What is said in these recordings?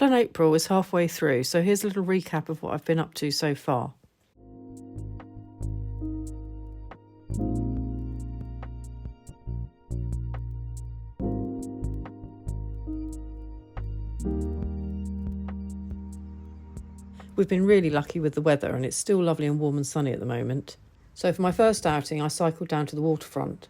PleinAirpril is halfway through, so here's a little recap of what I've been up to so far. We've been really lucky with the weather and it's still lovely and warm and sunny at the moment. So for my first outing I cycled down to the waterfront.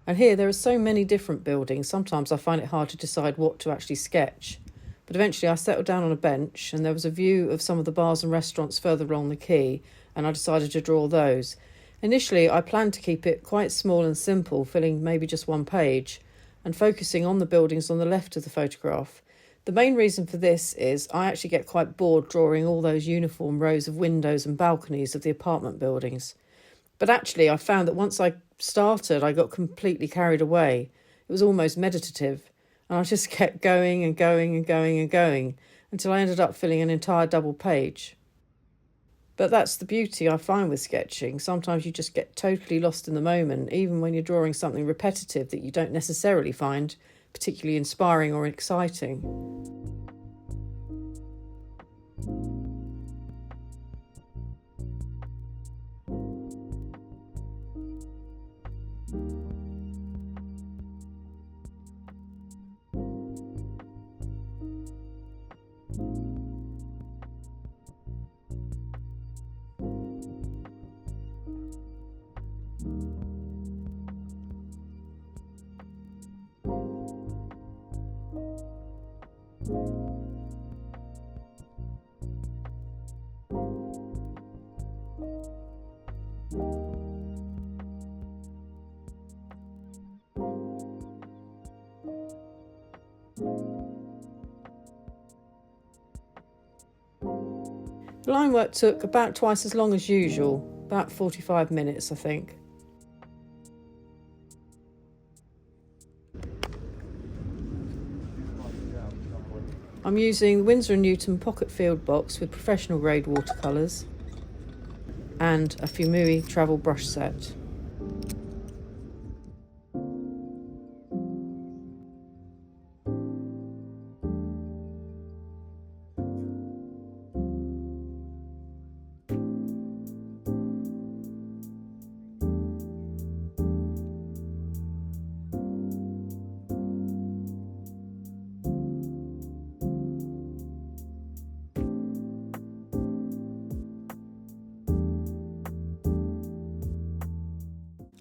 And here there are so many different buildings, sometimes I find it hard to decide what to actually sketch. But eventually I settled down on a bench and there was a view of some of the bars and restaurants further along the quay, and I decided to draw those. Initially I planned to keep it quite small and simple, filling maybe just one page, and focusing on the buildings on the left of the photograph. The main reason for this is I actually get quite bored drawing all those uniform rows of windows and balconies of the apartment buildings. But actually I found that once I started I got completely carried away. It was almost meditative, and I just kept going and going and going and going until I ended up filling an entire double page. But that's the beauty I find with sketching. Sometimes you just get totally lost in the moment, even when you're drawing something repetitive that you don't necessarily find particularly inspiring or exciting. The line work took about twice as long as usual, about 45 minutes I think. I'm using the Winsor & Newton pocket field box with professional grade watercolours and a Fumui travel brush set.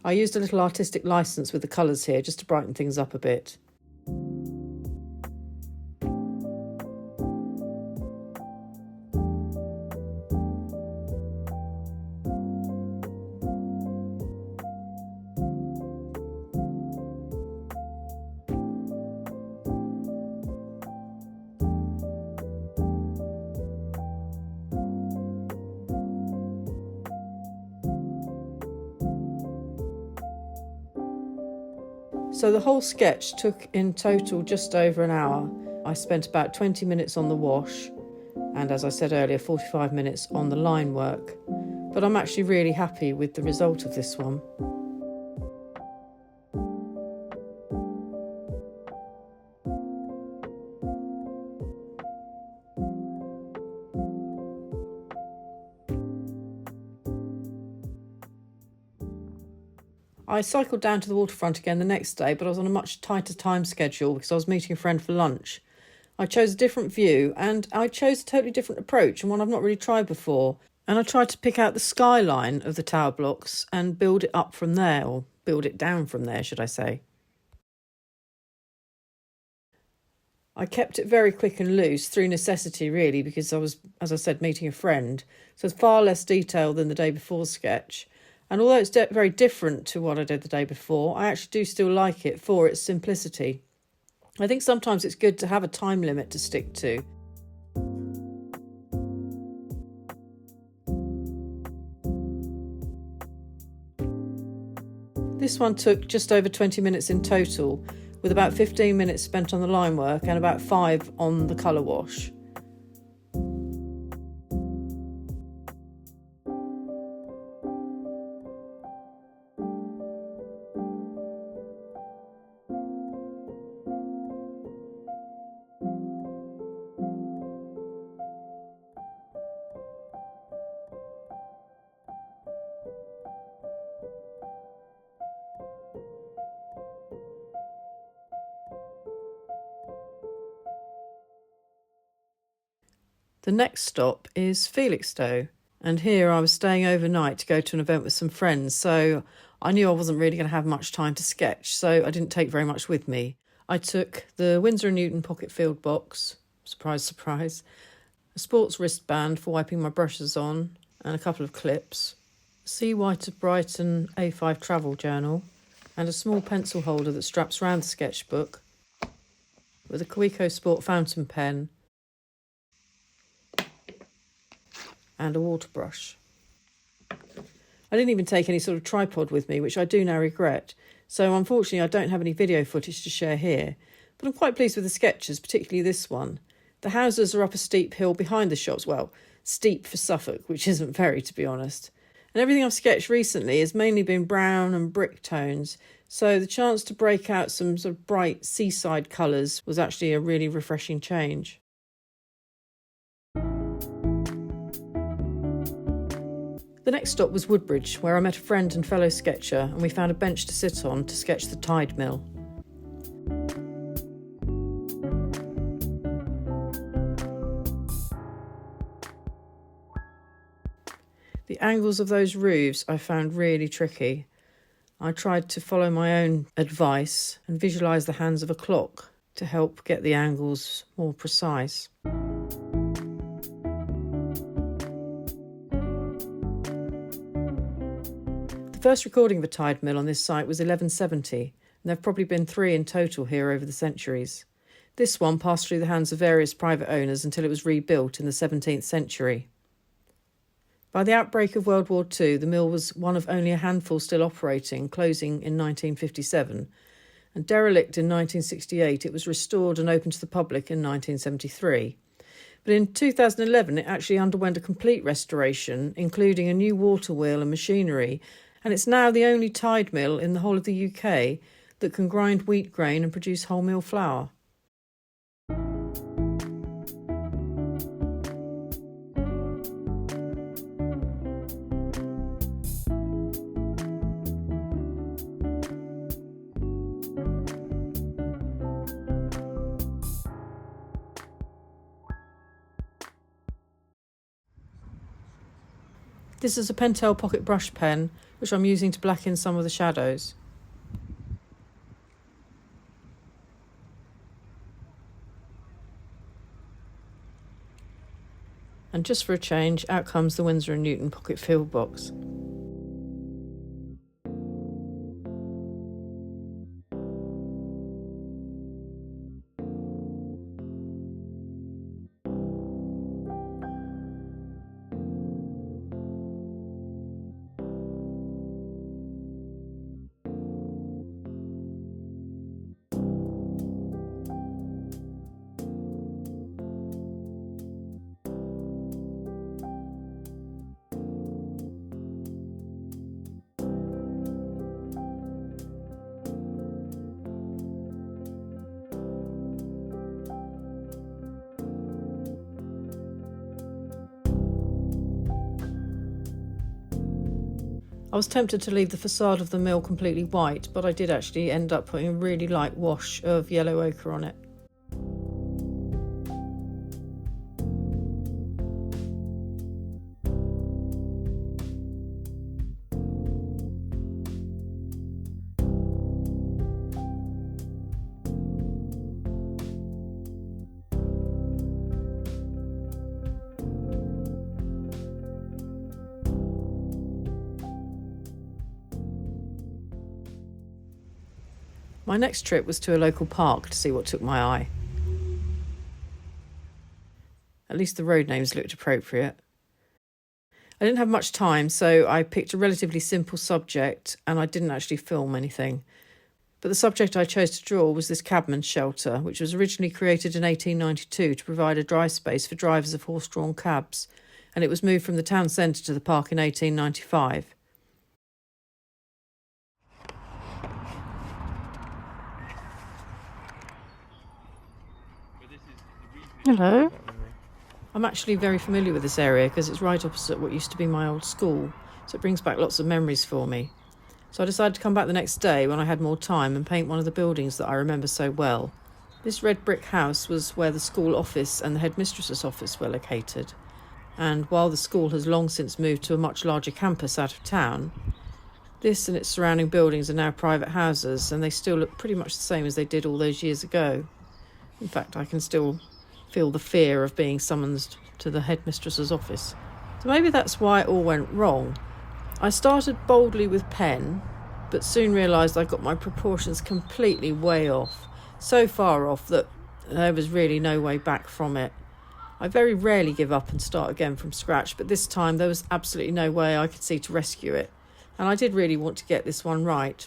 I used a little artistic licence with the colours here just to brighten things up a bit. So the whole sketch took in total just over an hour. I spent about 20 minutes on the wash and, as I said earlier, 45 minutes on the line work. But I'm actually really happy with the result of this one. I cycled down to the waterfront again the next day, but I was on a much tighter time schedule because I was meeting a friend for lunch. I chose a different view and I chose a totally different approach, and one I've not really tried before. And I tried to pick out the skyline of the tower blocks and build it up from there, or build it down from there, should I say. I kept it very quick and loose through necessity, really, because I was, as I said, meeting a friend. So it's far less detail than the day before's sketch. And although it's very different to what I did the day before, I actually do still like it for its simplicity. I think sometimes it's good to have a time limit to stick to. This one took just over 20 minutes in total, with about 15 minutes spent on the line work and about 5 on the colour wash. The next stop is Felixstowe, and here I was staying overnight to go to an event with some friends, so I knew I wasn't really going to have much time to sketch, so I didn't take very much with me. I took the Winsor & Newton pocket field box, surprise, surprise, a sports wristband for wiping my brushes on, and a couple of clips, a C. White of Brighton A5 travel journal, and a small pencil holder that straps round the sketchbook, with a Kaweco Sport fountain pen and a water brush. I didn't even take any sort of tripod with me, which I do now regret, so unfortunately I don't have any video footage to share here, but I'm quite pleased with the sketches, particularly this one. The houses are up a steep hill behind the shops, well, steep for Suffolk, which isn't very, to be honest. And everything I've sketched recently has mainly been brown and brick tones, so the chance to break out some sort of bright seaside colours was actually a really refreshing change. The next stop was Woodbridge, where I met a friend and fellow sketcher, and we found a bench to sit on to sketch the tide mill. The angles of those roofs I found really tricky. I tried to follow my own advice and visualise the hands of a clock to help get the angles more precise. The first recording of a tide mill on this site was 1170, and there have probably been 3 in total here over the centuries. This one passed through the hands of various private owners until it was rebuilt in the 17th century. By the outbreak of World War II, the mill was one of only a handful still operating, closing in 1957, and derelict in 1968, it was restored and opened to the public in 1973. But in 2011, it actually underwent a complete restoration, including a new water wheel and machinery, and it's now the only tide mill in the whole of the UK that can grind wheat grain and produce wholemeal flour. This is a Pentel pocket brush pen, which I'm using to blacken some of the shadows. And just for a change, out comes the Winsor & Newton pocket field box. I was tempted to leave the facade of the mill completely white, but I did actually end up putting a really light wash of yellow ochre on it. My next trip was to a local park to see what took my eye. At least the road names looked appropriate. I didn't have much time, so I picked a relatively simple subject and I didn't actually film anything. But the subject I chose to draw was this cabman's shelter, which was originally created in 1892 to provide a dry space for drivers of horse-drawn cabs, and it was moved from the town centre to the park in 1895. Hello. I'm actually very familiar with this area because it's right opposite what used to be my old school, so it brings back lots of memories for me. So I decided to come back the next day when I had more time and paint one of the buildings that I remember so well. This red brick house was where the school office and the headmistress's office were located. And while the school has long since moved to a much larger campus out of town, this and its surrounding buildings are now private houses, and they still look pretty much the same as they did all those years ago. In fact, I can still feel the fear of being summoned to the headmistress's office. So maybe that's why it all went wrong. I started boldly with pen, but soon realised I got my proportions completely way off. So far off that there was really no way back from it. I very rarely give up and start again from scratch, but this time there was absolutely no way I could see to rescue it. And I did really want to get this one right.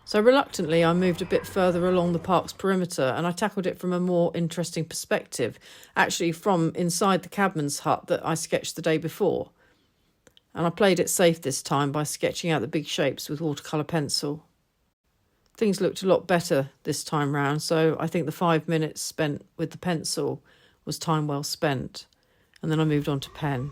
So reluctantly, I moved a bit further along the park's perimeter, and I tackled it from a more interesting perspective, actually from inside the cabman's hut that I sketched the day before. And I played it safe this time by sketching out the big shapes with watercolour pencil. Things looked a lot better this time round, so I think the 5 minutes spent with the pencil was time well spent. And then I moved on to pen.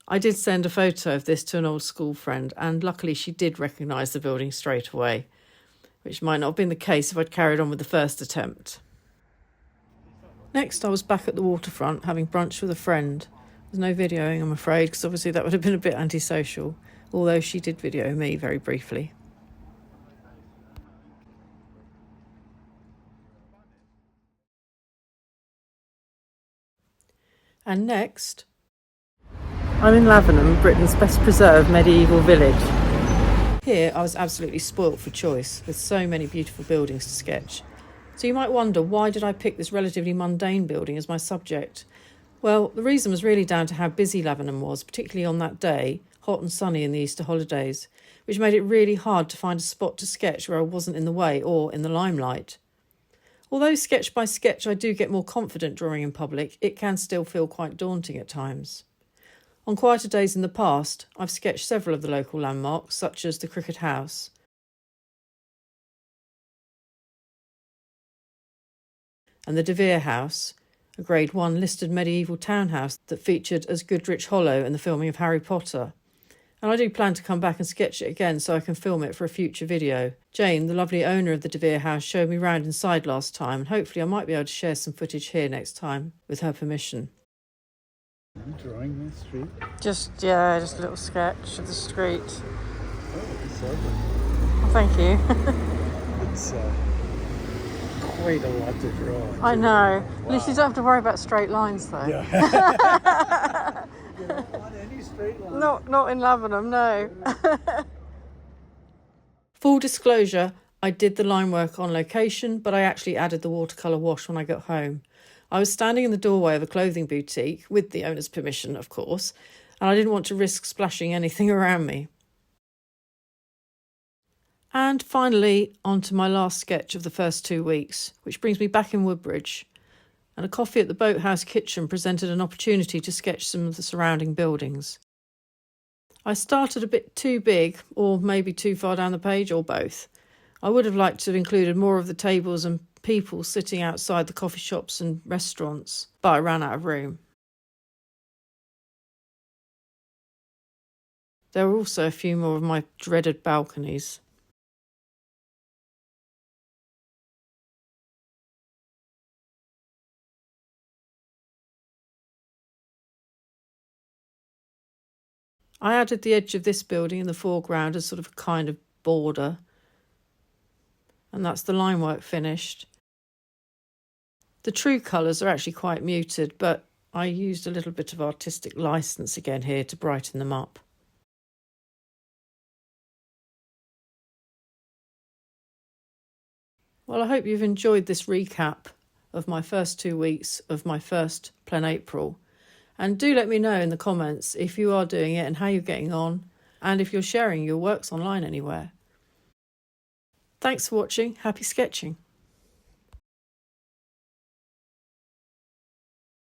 I did send a photo of this to an old school friend, and luckily she did recognise the building straight away, which might not have been the case if I'd carried on with the first attempt. Next, I was back at the waterfront having brunch with a friend. There's no videoing, I'm afraid, because obviously that would have been a bit antisocial, although she did video me very briefly. And next, I'm in Lavenham, Britain's best preserved medieval village. Here I was absolutely spoilt for choice, with so many beautiful buildings to sketch. So you might wonder, why did I pick this relatively mundane building as my subject? Well, the reason was really down to how busy Lavenham was, particularly on that day, hot and sunny in the Easter holidays, which made it really hard to find a spot to sketch where I wasn't in the way or in the limelight. Although sketch by sketch I do get more confident drawing in public, it can still feel quite daunting at times. On quieter days in the past, I've sketched several of the local landmarks, such as the Cricket House, and the De Vere House, a Grade 1 listed medieval townhouse that featured as Goodrich Hollow in the filming of Harry Potter. And I do plan to come back and sketch it again so I can film it for a future video. Jane, the lovely owner of the De Vere House, showed me round inside last time, and hopefully I might be able to share some footage here next time, with her permission. Are you drawing the street? Just a little sketch of the street. Oh, it's lovely. Well, thank you. It's quite a lot to draw. I know. Wow. At least you don't have to worry about straight lines, though. Yeah. You don't want any straight lines. Not in Lebanon, no. Full disclosure, I did the line work on location, but I actually added the watercolour wash when I got home. I was standing in the doorway of a clothing boutique, with the owner's permission, of course, and I didn't want to risk splashing anything around me. And finally, on to my last sketch of the first 2 weeks, which brings me back in Woodbridge. And a coffee at the Boathouse kitchen presented an opportunity to sketch some of the surrounding buildings. I started a bit too big, or maybe too far down the page, or both. I would have liked to have included more of the tables and people sitting outside the coffee shops and restaurants, but I ran out of room. There were also a few more of my dreaded balconies. I added the edge of this building in the foreground as sort of a kind of border. And that's the line work finished. The true colours are actually quite muted, but I used a little bit of artistic licence again here to brighten them up. Well, I hope you've enjoyed this recap of my first 2 weeks of my first PleinAirpril. And do let me know in the comments if you are doing it and how you're getting on, and if you're sharing your works online anywhere. Thanks for watching. Happy sketching.